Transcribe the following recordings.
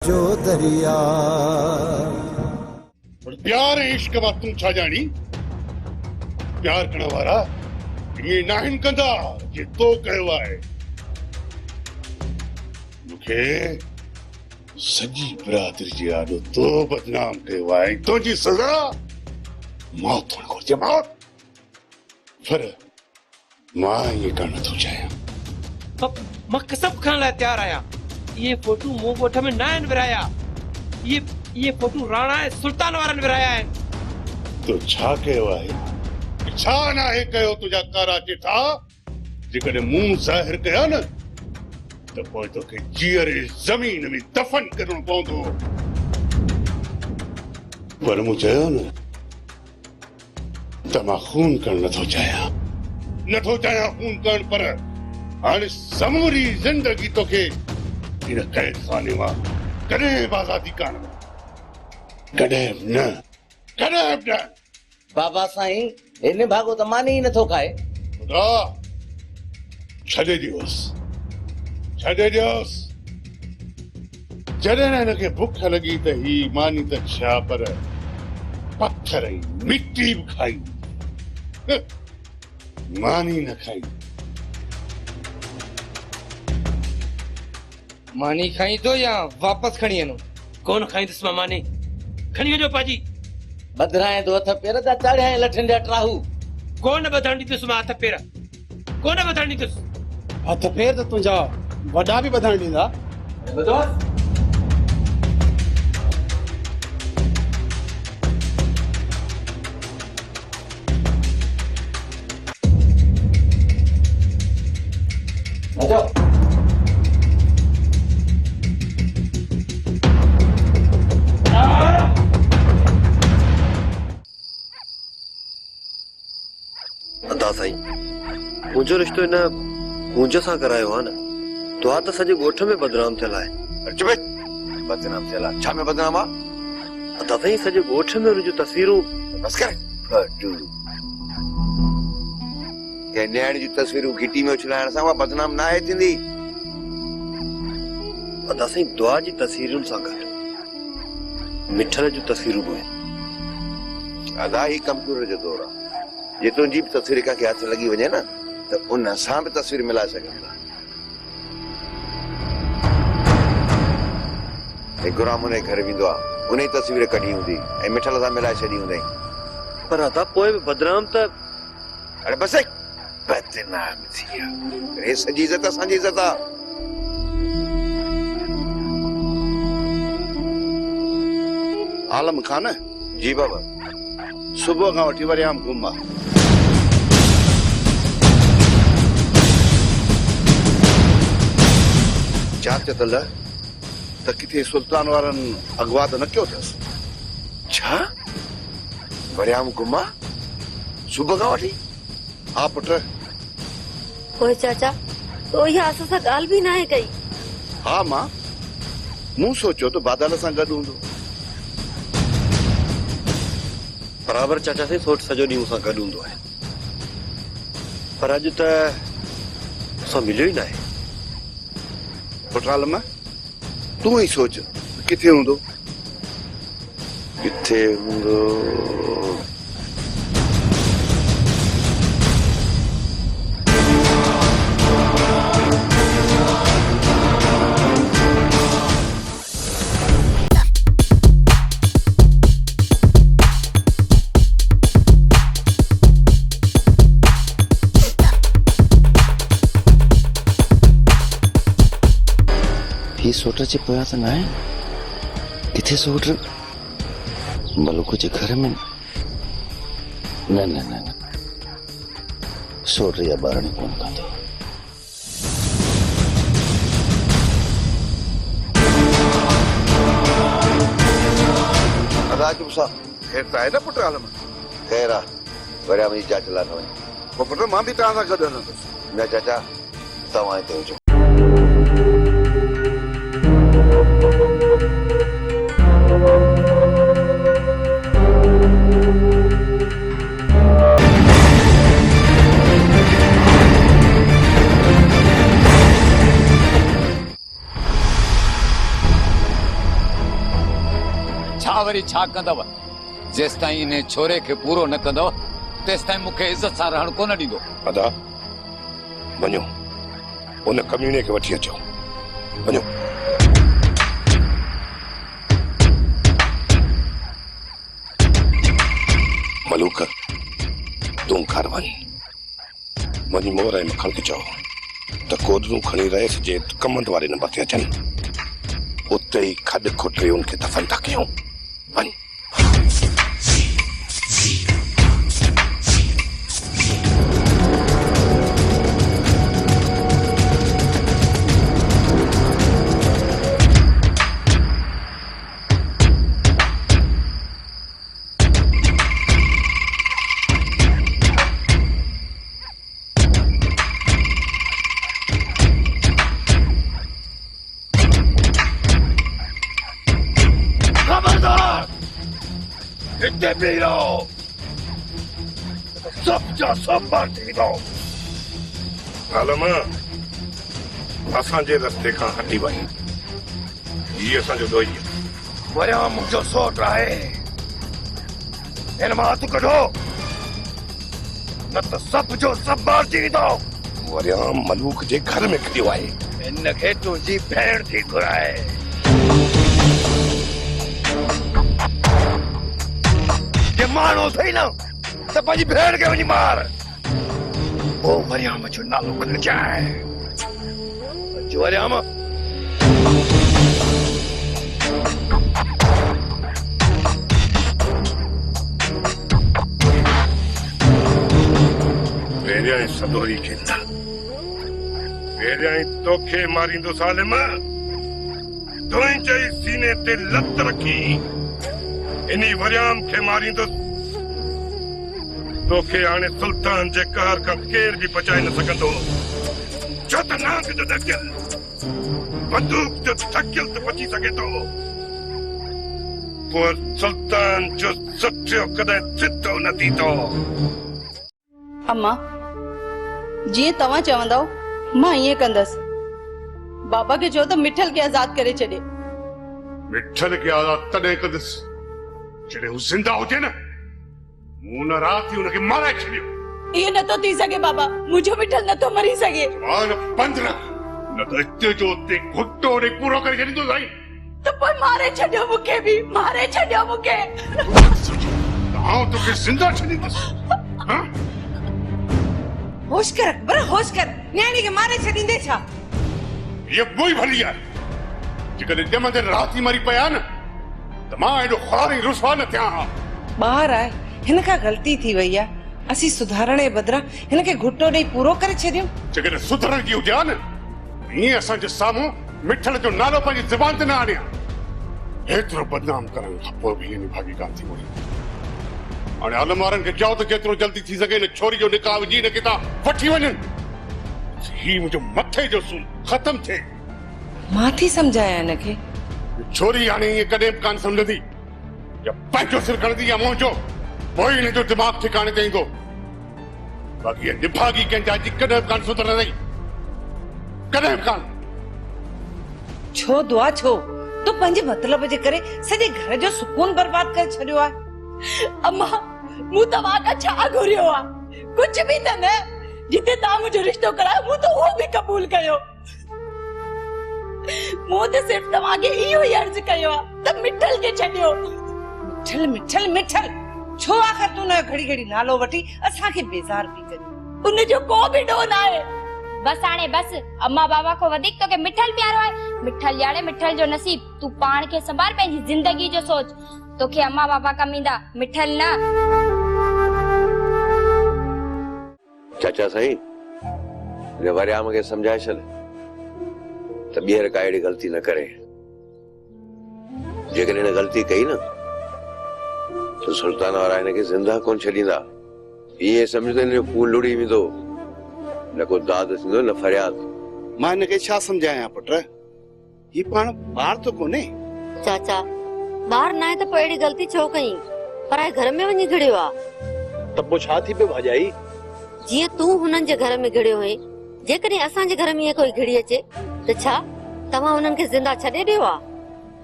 जो दरिया प्यार इश्क मां तूं छा ॼाणी? प्यार करण वारा इहे नाहिनि कंदा जे तो कयो आहे। मूंखे सॼी बिरादरी जी आॾो तो बदनाम कयो आहे। तुंहिंजी सज़ा मौत थियणु घुरिजे, मौत। पर मां इएं करणु नथो चाहियां। मां कसम खणण लाइ तयारु आहियां। ये फोटू मूं ॻोठ में न आहिनि विराया। ये फोटू राणा ऐं सुल्तान वारनि विराया आहिनि। तो छा कयो आहे? छा नाहे कयो तुंहिंजा कारा चिठा? जेकॾहिं मूं ज़ाहिर कया न त पोइ तोखे जीअरे ज़मीन में दफ़न करणो पवंदो। पर मूं चयो न त मां खून करणु नथो चाहियां खून करणु। पर हाणे समूरी ज़िंदगी तोखे इन क़ैद खाने मां कॾहिं बि आज़ादी कान, कॾहिं बि न। बाबा साईं हिन भागो त मानी ही नथो खाए। खुदा छॾे ॾियोसि। जॾहिं न हिनखे बुख लॻी त ही मानी त छा पर पत्थर ऐं मिट्टी बि खाई, मानी न खाई। मानी खाई तो या वापस खणी वञो? कोन खाईंदुसि मां मानी। खणी वञो पाजी। बदराए तो हथ पेर ता चाढ़िया लठन जा ट्राहू। कोन ॿधण ॾींदुसि मां हथ पेर, कोन ॿधण ॾींदुसि। हथ पेर त तुंहिंजा वॾा बि ॿधण ॾींदा। अदा साईं मुंहिंजो रिश्तो हिन मुंहिंज सां करायो आहे न। तो त सॼे ॻोठ में बदनाम थियल आहे। बदनाम थियल आहे? छा में बदनाम आहे? अदा साईं सॼे ॻोठ में हुनजूं तस्वीरूं। बस कर फटू के न्याणी जी तस्वीरूं घिटी में उछलाइण सां उहा बदनाम न आहे थींदी। अदा साईं दुआ जी तस्वीरुनि सां गॾु मिठल जूं तस्वीरूं बि आहिनि। अदा ही कंप्यूटर जो दौर आहे। जे तुंहिंजी बि तस्वीर कंहिंखे हथ लॻी वञे न त उन सां बि तस्वीर मिलाए सघंदा। गुराम उन घर वेंदो आहे, उन जी तस्वीर कढी हूंदी ऐं मिठल सां मिलाए छॾी हूंदई। पर अदा पोइ बि बदनाम त। अरे बस बदनाम थी विया। हे सॼी इज़त असांजी इज़त आहे। आलम खान जी बाबा। सुबुह खां वठी वरियाम गुम आहे। जांच तल त किथे सुल्तान वारनि अगवा त न कयो अथसि? छा वरियाम गुम आहे सुबुह खां वठी? हा पुट। ओए चाचा तो इहा असां सां ॻाल्हि बि नाहे कई। हा मां मूं सोचियो त बादल सां गॾु हूंदो। बराबरि चाचा साईं सोच सॼो ॾींहुं मूंसां गॾु हूंदो आहे। पर अॼु त असां मिलियो ई न आहे। पुट आलम तूं ई सोच किथे हूंदो। किथे हूंदो? सोट जे पोयां त न आहे। किथे सोट? मलूक जे घर में? न न न न सोट या ॿारणी कोन कंदो। राज मुसा खैर त आहे न पुट आलम? खैर आहे। वरिया मुंहिंजी जांच लाइ न वञे। पोइ पुट मां बि तव्हां सां गॾु हलंदुसि। न चाचा तव्हां हिते हुजो। छा वरी छा कंदव जेसिताईं इन छोरे खे पूरो न कंदव तेसिताईं मूंखे इज़त सां रहण कोन ॾींदो। अदा वञो उन कमीने खे वठी अचो वञो। मलूक तूं घर वञी मोर ऐं मखण खे चओ त कोदरूं खणी रहियसि जे कमंद वारे नंबर ते अचनि उते ई खॾ खुटे उनखे दफ़न था कयूं। वञ। असांजे रस्ते खां हटी वई ये असांजो ॾोही वरिया मुंहिंजो सोट आहे हिन मां हथ कढो न त सभ जो सभ मारिजी वेंदो। वरिया मलूक जे घर में खड़ियो आहे हिनखे तुंहिंजी भेण थी घुराए। जे माण्हू थई न त पंहिंजी भेण खे वञी मार। ओ वरियाम जो नालो खणजाए वरियाम। पहिरियां सदोरी खेता पहिरियां तोखे मारींदो सालिम तुंहिंजे सीने ते लत रखी इन्ही वरियाम खे मारींदो तोखे हाणे सुल्तान जे कहर खां केर बि बचाए न सघंदो। छो त नांग जो ढकियल बंदूक जो ढकियल त बची सघे थो पर सुल्तान जो सच्चो कॾहिं सिधो न थींदो। अम्मा जीअं तव्हां चवंदव मां ईअं कंदसि। बाबा खे चओ त मिठल खे आज़ाद करे छॾे। मिठल खे आज़ाद तॾहिं कंदुसि जॾहिं हू ज़िंदा हुजे न। मूं न राति हुनखे माराए छॾियो। ये नथो थी सके बाबा मुझे मिठल नथो मरी सके। मान पंध रख न त हिते जो उते घुटो ॾे पूरो करे छॾींदो साईं। तो पोइ मारे छॾियो मूंखे बि मारे छॾियो मूंखे। आउं तोखे ज़िंदा छॾींदुसि। होश कर अकबर होश कर न्याणी खे मारे छॾींदे छा। ये बोई भली आहे जेकॾहिं ॼमंदे राति मरी पिया न त मां एॾो ख़्वार ऐं रुसवा न थियां हा। ॿार आहे हिन खां ग़लती थी वई आहे असीं सुधारण जे बदिरां हिनखे घुटो ॾेई पूरो करे छॾियूं। जेकॾहिं सुधरण जी हुजे न ईअं असांजे साम्हूं मिठल जो नालो पंहिंजी ज़बान ते न आणिया। हेतिरो बदनाम करण खां पोइ बि हीअ भागी कान थी वई। हाणे आलम वारनि खे चओ त जेतिरो जल्दी थी सघे हिन छोरी जो निकाह विझी हिनखे तव्हां वठी वञनि। हीउ मुंहिंजो मथे जो सूल ख़तम थिए। मां थी सम्झायां हिनखे। छोरी हाणे ईअं कॾहिं बि कान सम्झंदी या पंहिंजो सिर खणंदी या मुंहिंजो पोइ हिनजो दिमाग़ ठिकाणे ते ईंदो। बाक़ी निभागी कंहिंजा अॼु कॾहिं बि कान सुधरंदी कॾहिं बि कान। छो दुआ छो तूं पंहिंजे मतिलब जे करे सॼे घर जो सुकून बर्बाद करे छॾियो आहे। अम्मा मूं तव्हां खां छा घुरियो आहे कुझु बि त न। जिते तव्हां मुंहिंजो रिश्तो करायो मूं त उहो बि क़बूल कयो। मूं त सिर्फ़ तव्हांखे इहो ई अर्ज़ु कयो आहे त मिठल खे छॾियो। मिठल मिठल मिठल छो आख़िर तूं न घड़ी घड़ी नालो वठी असांखे बेज़ार पई करी। उनजो को बि ॾोह न आहे। बस हाणे बस अम्मा बाबा को वधीक तोखे मिठल प्यारो आहे। मिठल ॼाणे मिठल जो नसीब तूं पाण खे संभाल पंहिंजी ज़िंदगी जो सोच। तोखे अम्मा बाबा कम ईंदा मिठल न। चाचा साईं रे वरियाम खे समझाए छॾ त ॿीहर का अहिड़ी ग़लती न करे। जेकॾहिं हिन ग़लती कई न तो सुल्तान वारा हिनखे ज़िंदा कोन छॾींदा। ईअं सम्झ त हिनजो खून लुड़ी वेंदो न को दाद थींदो न फरियाद। मां हिनखे छा सम्झायां पुट ही पाण ॿार तो कोन्हे। चाचा ॿार न आहे त पोइ अहिड़ी ग़लती छो कई। पराए घर में वञी घिड़ियो आहे त पोइ छा थी पियो भाॼाई। जीअं तूं हुननि जे घर में घिड़ियो हुई जेकॾहिं असांजे घर में कोई घिड़ी अचे त छा तव्हां हुननि खे ज़िंदा छॾे ॾियो आहे।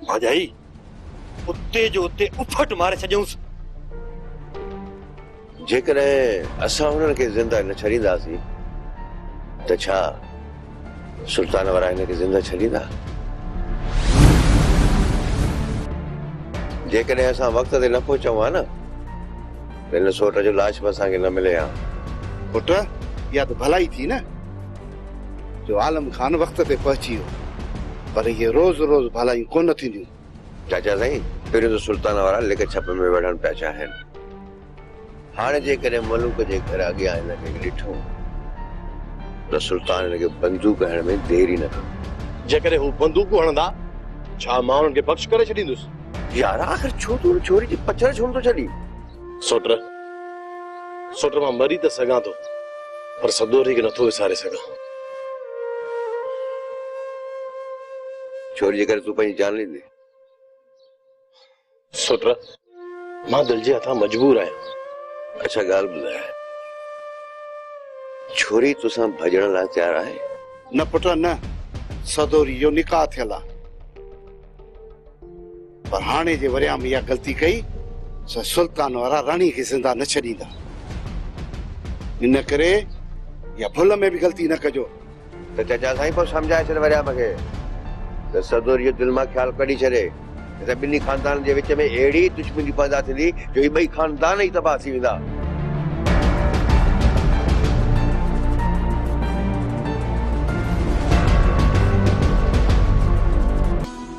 भाॼाई उते जो उते उफट मारे छॾियूंसि। जेकॾहिं असां हुननि खे ज़िंदा न छॾींदासीं त छा सुल्तान वारा हिनखे ज़िंदा छॾींदा? जेकॾहिं असां वक़्त ते न पहुचूं हा न त हिन सोट जो लाश बि असांखे न मिले हा। पुट इहा त भलाई थी न जो आलम खान वक़्त ते पहुची वियो, पर ये रोज़ रोज़ भलायूं कोन थींदियूं। चाचा साईं, पहिरियों त सुल्तान वारा लिक छप में विढ़ण पिया चाहिनि। हाणे जेकॾहिं मलूक जे घर अॻियां हिनखे ॾिठो त सुल्तान हिनखे बंदूक हणण में देरी न कयो। जेकॾहिं हू बंदूकूं हणंदा छा मां हुननि खे बख़्श करे छॾींदुसि? यार आख़िर छो तूं छोरी जी पछड़ छो नथो छॾी? सोट मां मरी त सघां थो, पर सदोरी खे नथो विसारे सघां। छोरी जे करे तूं पंहिंजी जान ॾींदे? सोट मां दिलि जे हथां मजबूर आहियां। अच्छा ॻाल्हि ॿुधाए, छोरी तोसां भॼण लाइ तयारु आहे? न पुट न, सदोरी जो निकाह थियल आहे, पर हाणे जे वरिया में इहा ग़लती कई त सुल्तान वारा राणी खे ज़िंदा न छॾींदा। इन करे या भुल में बि ग़लती न कजो। त चाचा साईं पोइ सम्झाए छॾ वरिया मूंखे त सदोरी जो दिलि मां ख़्यालु कढी छॾे त ॿिन्ही ख़ानदान जे विच में अहिड़ी दुश्मनी पैदा थींदी जो ही ॿई ख़ानदान ई तबाह थी वेंदा।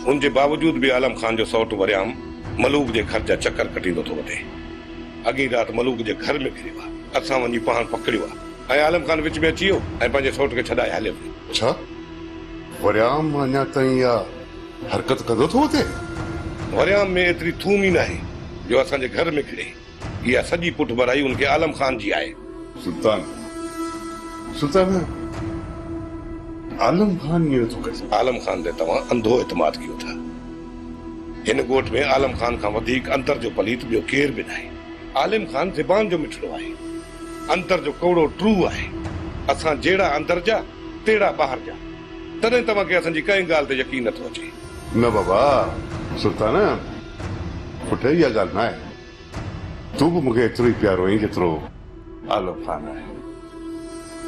उनजे बावजूद भी आलम खान जो सौट वरियाम मलूक जे घर जा चक्कर कटींदो थो वठे। अॻी राति मलूक जे घर में फिरियो आहे, असां वञी पाण पकड़ियो आहे ऐं आलम खान विच में अची वियो ऐं पंहिंजे सौट खे छॾाए हलियो वियो। छा वरियाम अञा ताईं इहा हरकत कंदो थो वठे? वरियाम में एतिरी थूम ई न आहे जो असांजे घर में खिड़े। इहा सॼी पुठ भराई उनखे आलम खान जी आहे। सुल्तान आलम खान ये तो कैसे? आलम खान दे तव्हां अंधो एतमाद कयो था। हिन ॻोठ में आलम खान खां वधीक अंतर जो पलीत ॿियो केर बि न आहे। आलम खान ज़बान जो मिठड़ो आहे, अंतर जो कौड़ो ट्रू आहे। असां जहिड़ा अंदर जा तहिड़ा ॿाहिरि जा, तॾहिं तव्हांखे असांजी कंहिं ॻाल्हि ते यकीन नथो अचे। न बाबा सुल्तान, पुठे इहा ॻाल्हि न आहे। तूं बि मूंखे एतिरो ई प्यारो आहीं जेतिरो आलम खान आहे।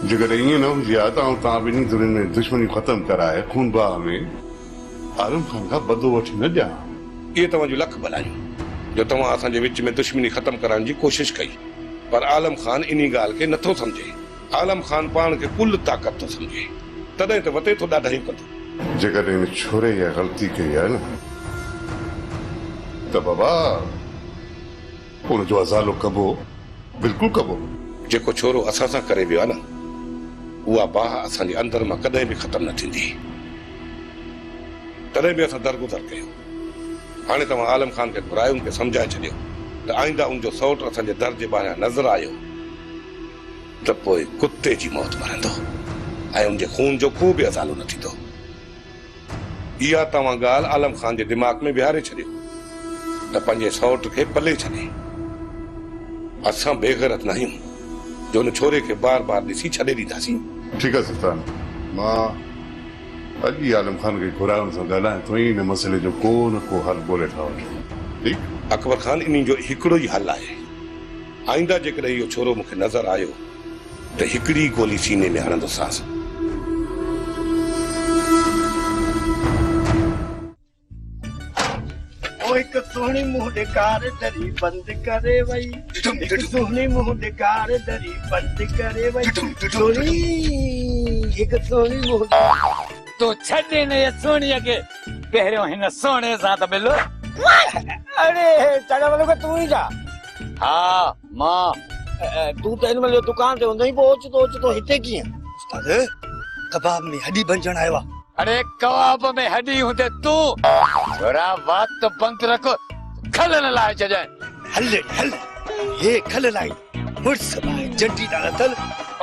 जेकॾहिं ईअं न हुजे हा त तव्हां ॿिन्ही धुरियुनि में दुश्मनी ख़तमु कराए खून बाह में आलम खान खां बदो वठी न ॾियां। इहे तव्हांजूं लख भलायूं जो तव्हां असांजे विच में दुश्मनी ख़तमु करण जी कोशिशि कई, पर आलम खान इन ॻाल्हि खे नथो सम्झे। आलम खान पाण खे कुल ताक़त थो सम्झे, तॾहिं त वते थो ॾाढाई कंदो। जेकॾहिं हिन छोरे इहा ग़लती कई आहे न त बाबा हुनजो अज़ालो कबो, बिल्कुलु कबो। जेको छोरो असां सां करे वियो आहे न, उहा बाह असांजे अंदर मां कॾहिं बि ख़तमु न थींदी। तॾहिं बि असां दरगुज़र कयो। हाणे तव्हां आलम खान खे घुरायो, उनखे सम्झाए छॾियो त आईंदा उनजो सौट असांजे दर जे ॿाहिरां नज़र आयो त पोइ कुते जी मौत मरंदो ऐं उनजे खून जो को बि अज़ालो न थींदो। इहा तव्हां ॻाल्हि आलम खान जे दिमाग़ में विहारे छॾियो त पंहिंजे सौट खे पले छॾे। असां बेग़ैरत न आहियूं जो उन छोरे खे बार बार ॾिसी छॾे ॾींदासीं। ठीकु आहे सुल्तान, मां अॼु ई आलम खान खे घुराइण सां ॻाल्हायां थो, इन मसइले जो को न को हल ॻोल्हे था वठूं। ठीकु अकबर खान, इन जो हिकिड़ो ई हल आहे। आईंदा जेकॾहिं इहो छोरो मूंखे नज़र आयो त हिकिड़ी गोली सीने में हणंदोसांसि। एक सोहनी मुंह कार दरी बंद करे वई, एक सोहनी मुंह कार दरी बंद करे वई, सोनी एक सोहनी मुंह तो छॾे न ये सोणीअ खे, पहिरियों हिन सोणे सां त मिलो। अरे चढ़ा वालो तू ही जा। हाँ मां, तू तो इन महिल दुकान ते हूंदो ई, पोइ ओचितो हिते कीअं? उस्ताद कबाब में हड्डी बन जण आयो आहे। अरे कबाब में हड्डी हूंदे तू थोड़ा बात तो बंद रखो, खल न लाए छजाए। हल हल ये खल लाई मुर्स बाय जंटी डाला तल।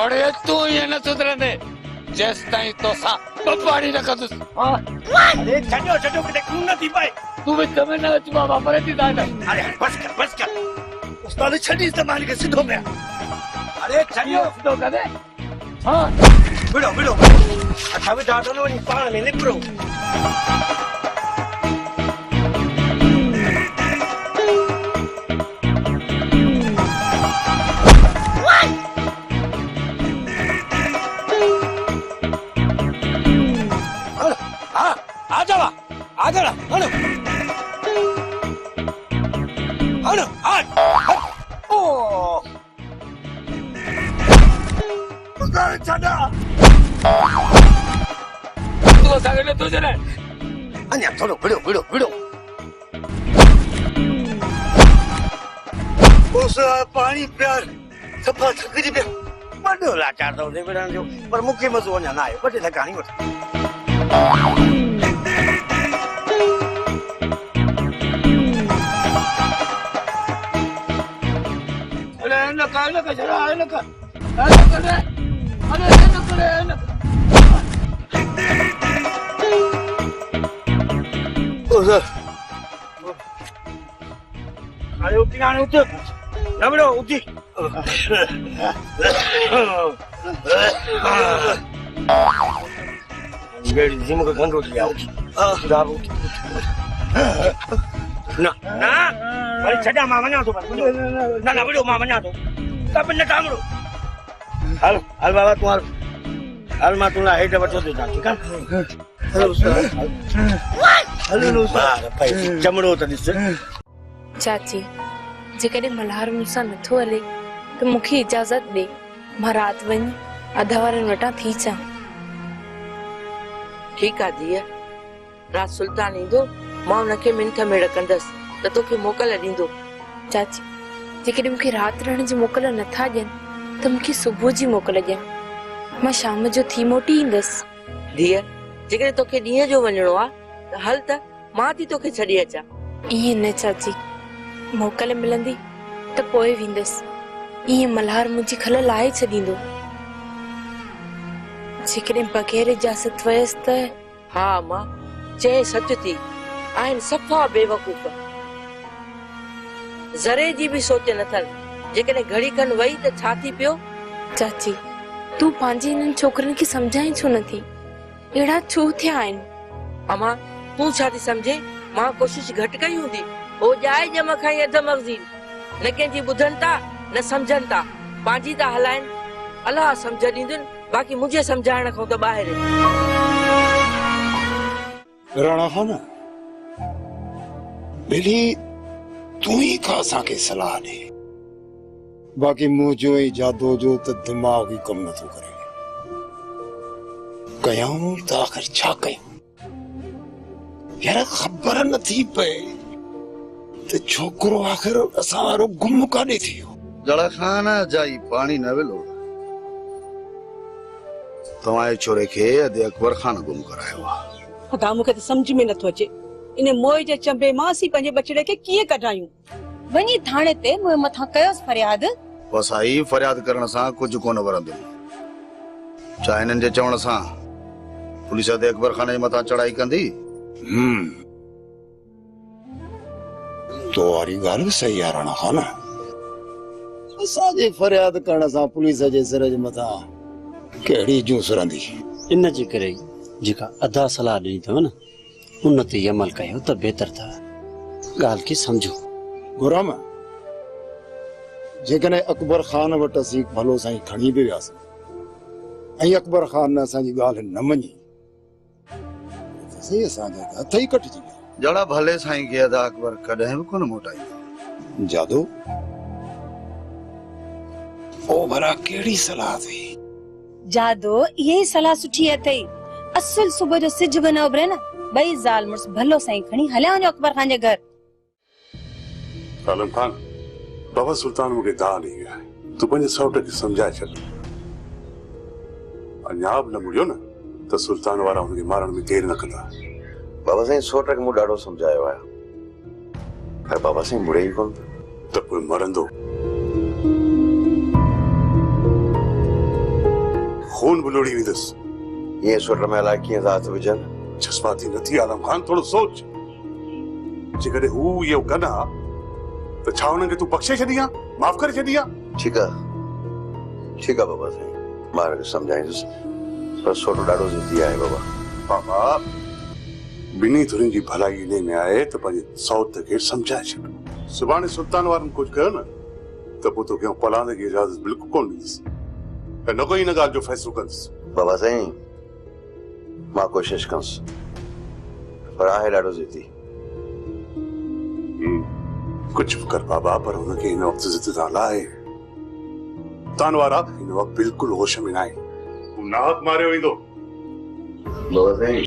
अरे तू ये न सुधरंदे जेस ताईं तो सा बपाड़ी न कंदुस। अरे छॾो छॾो किथे खून न थी पाए। तू भी तमे न अच बाबा मरे थी दादा। अरे बस कर उस्ताद छॾी ज़बान खे सिधो में। अरे छॾियो सिधो कर दे। हां विड़ो विड़ो अच्छा भी डाटो न वनी पाण में निकरो। ओ छड़ा तू सागले तुझे रे अन्या थोड़ो विड़ो विड़ो विड़ो उस पानी प्यार सफा थकजी पे वॾो लाचार तो दे विड़न जो पर मुखे मज़ो अञा न आयो बटे थकाणी वठ अरे न का जरा न का अरे न करे ओ सर अरे उठी आने उठ नबड़ो उठी मेरी जिम का गंगो लिया उठी दाब उठी ना ना अरे छड़ा मां मना तो ना ना बड़ो मां मना तो कब न टांगड़ो हाल हाल बाबा तू हाल मां तुला हेड वठो दे ठीक है हेलो सर हेलो सर भाई चमड़ो त दिस चाची जेकॾहिं मल्हार मूंसां नथो हले त मूंखे इजाज़त ॾे मां राति वञी अधा वारनि वटां थी अचां ठीकु आहे धीअ राति सुल्तान ईंदो मां हुनखे मिंथ में रखंदसि त तोखे मोकल ॾींदो चाची जेकॾहिं मूंखे राति रहण जी मोकल नथा ॾियनि त मूंखे सुबुह जी मोकल ॾियनि मां शाम जो थी मोटी ईंदसि धीअ जेकॾहिं तोखे ॾींहं जो वञिणो आहे त हल त मां थी तोखे छॾे अचां ईअं न चाची मोकल मिलंदी त पोइ वेंदसि ईअं मल्हार मुंहिंजी खल लाहे छॾींदो जेकॾहिं बग़ैर इजाज़त वयसि त हा मां चए सच थी आहिनि सफ़ा बेवकूफ़ ज़रे जी बि सोच नथनि जेकॾहिं घड़ी खनि वई त छा थी पियो चाची तूं पंहिंजे हिननि छोकिरनि खे सम्झाई छो नथी अहिड़ा छो थिया आहिनि अमा तूं छा थी सम्झे मां कोशिशि घटि कई हूंदी हो जाए जम खाई अध मग़ज़ी न कंहिंजी ॿुधनि था न सम्झनि था पंहिंजी था हलाइनि अलाह सम्झ ॾींदुनि बाक़ी मुंहिंजे सम्झाइण खां त ॿाहिरि राणा खान बिली तू ही का असांखे सलाह ॾे बाक़ी मुंहिंजो ई जादो जो त दिमाग़ ई कमु नथो करे कयूं त आख़िर छा कयूं यार ख़बर नथी पए त छोकिरो आख़िर असां वारो गुम काॾे थी वियो जड़ा खान जाई पानी न विलो तव्हांजे छोरे खे अधे अकबर खान गुम करायो आहे खुदा मूंखे त सम्झ में नथो अचे इन मोए जे चंबे मां असीं पंहिंजे बचड़े खे कीअं कढायूं वञी थाणे ते मुंहिंजे मथां कयोसि फरियाद बसि आई फरियाद करण सां कुझु कोन वरंदो छा हिननि जे चवण सां पुलिस अधे अकबर खान जे मथां चढ़ाई कंदी तो वारी ॻाल्हि सही आहे राणा खान असांजे फरियाद करण सां पुलिस जे सिर जे मथां कहिड़ी जूस रहंदी इन जे करे जेका अदा सलाह ॾिनी अथव न उन ते अमल कयो त बहितर अथव ॻाल्हि खे सम्झो गुराम जेकॾहिं अकबर खान वटि असीं भलो साईं खणी बि वियासीं ऐं अकबर खान ने असांजी ॻाल्हि न मञी सही असांजा हथ ई कटिजी विया जड़ा भले साईं खे अदा अकबर कॾहिं बि कोन मोटाई जादू ओ भला कहिड़ी सलाह थी जादो ये सलाह सुठी अथई असुल सुबह जो सिज बि न उभरे न ॿई ज़ाल मुड़स भलो साईं खणी हलिया वञो अकबर खान जे घर आलम खान बाबा सुल्तान मूंखे दाल ॾेई विया तूं पंहिंजे सौट खे सम्झाए छॾ अञा बि न मुड़ियो न त सुल्तान वारा हुनखे मारण में देरि न कंदा बाबा साईं सोट खे मूं ॾाढो सम्झायो आहे पर बाबा साईं मुड़े ई कोन त पोइ मरंदो खून बि लोड़ी वेंदुसि ये सोट में अलाए कीअं था हथ विझनि जज़्बाती नथी आलम खान थोरो सोच जेकॾहिं हू इहो कनि हा त छा हुननि खे तूं बख़्शे छॾी आहे माफ़ करे छॾी आहे ठीकु आहे बाबा साईं मां हिनखे सम्झाईंदुसि पर सोटो ॾाढो ज़िद्दी आहे बाबा बाबा ॿिन्ही धुरियुनि जी भलाई इन में आहे त पंहिंजे सौत खे सम्झाए छॾ सुभाणे सुल्तान वारनि कुझु कयो न त पोइ तोखे पलांदे जी इजाज़त बिल्कुलु कोन ॾींदुसि ऐं न कोई हिन ॻाल्हि जो फ़ैसिलो कंदुसि बाबा साईं मां कोशिशि कंदुसि पर आहे ॾाढो ज़िद्दी कुछ भी कर बाबा, पर हुनखे हिन वक़्तु ज़िद नाला आहे। सुल्तान वारा हिन वक़्तु बिल्कुलु होश में न आहे। हू नाहक मारियो वेंदो। बाबा साईं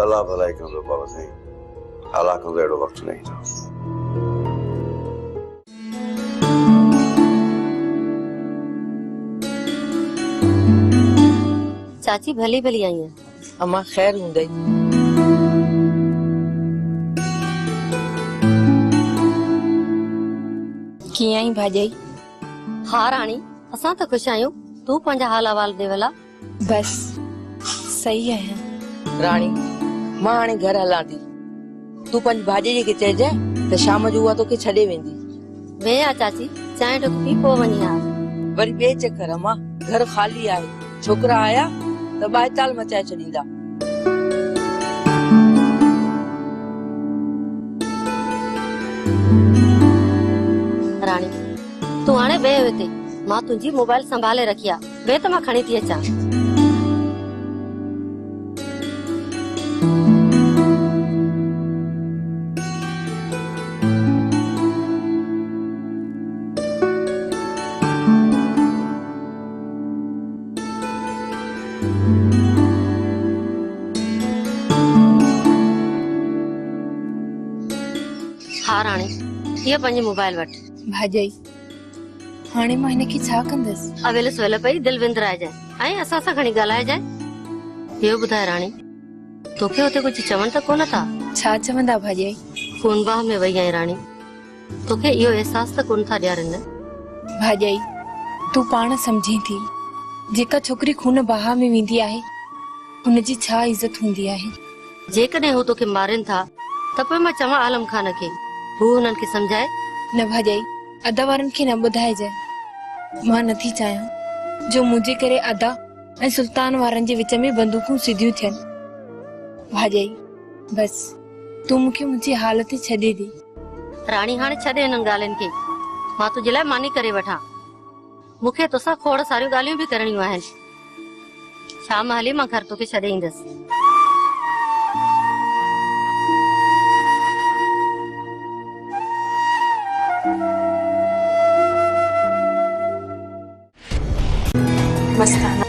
अल्लाह भलाई कंदो। बाबा साईं अल्लाह कंदो, अहिड़ो वक़्तु न ईंदो। चाची भली भली आई है। अम्मा खैर हूंदई। कीअं आई भाॼाई? हा राणी, असां त ख़ुशि आहियूं। तूं पंहिंजा हाल अहवाल दे भला। बस सही आहियां। राणी मां हाणे घर हलां थी। तूं पंहिंजी भाॼी खे चइजांइ त शाम जो उहा तोखे छॾे वेंदी। वे आ चाची, चांहि ढुक पी पोइ वञी आ। वरी ॿिए चकर अम्मा घर ख़ाली आहे। छोकिरा आया त बाइताल मचाए छॾींदा। राणी तूं हाणे वेह हिते, मां तुंहिंजी मोबाइल संभाले रखी आहे। वे त मां खणी थी अचां। हा राणी, ये पंहिंजी मोबाइल वठ। भाॼाई हाणे मां हिनखे छा कंदसि? अवेल सवेल पई दिल विंदराइजांइ ऐं असां सां खणी ॻाल्हाइजांइ। ॿियो ॿुधाए राणी, तोखे हुते कुझु चवनि त कोन था? छा चवंदा भाॼाई? खून बाह में वई आहीं राणी, तोखे इहो एहसास त कोन था ॾियारनि। भाॼाई तूं पाण सम्झी थी, जेका छोकिरी खून बाह में वेंदी आहे हुनजी छा इज़त हूंदी आहे। जेकॾहिं हू तोखे मारनि था त पोइ मां चवां आलम खान खे, हू हुननि खे सम्झाए। न भाॼाई, अदा वारनि खे न ॿुधाइजांइ। मां नथी चाहियां जो मुंहिंजे करे अदा ऐं सुल्तान वारनि जे विच में बंदूकूं सिधियूं थियनि। भाॼाई बस तूं मूंखे मुंहिंजी हालत छॾे ॾे। राणी हाणे छॾे हिननि ॻाल्हियुनि खे, मां तुंहिंजे लाइ मानी करे वठां। मूंखे तोसां खोड़ सारियूं ॻाल्हियूं बि करणियूं आहिनि। शाम हली मां घर तोखे छॾे ईंदसि। मस्ताना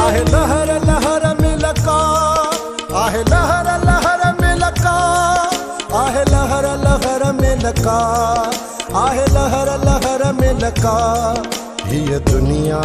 आहे लहर लहर में लका, आहे लहर लहर में लका, आहे लहर लहर में लका, आहे लहर लहर में लका। ये दुनिया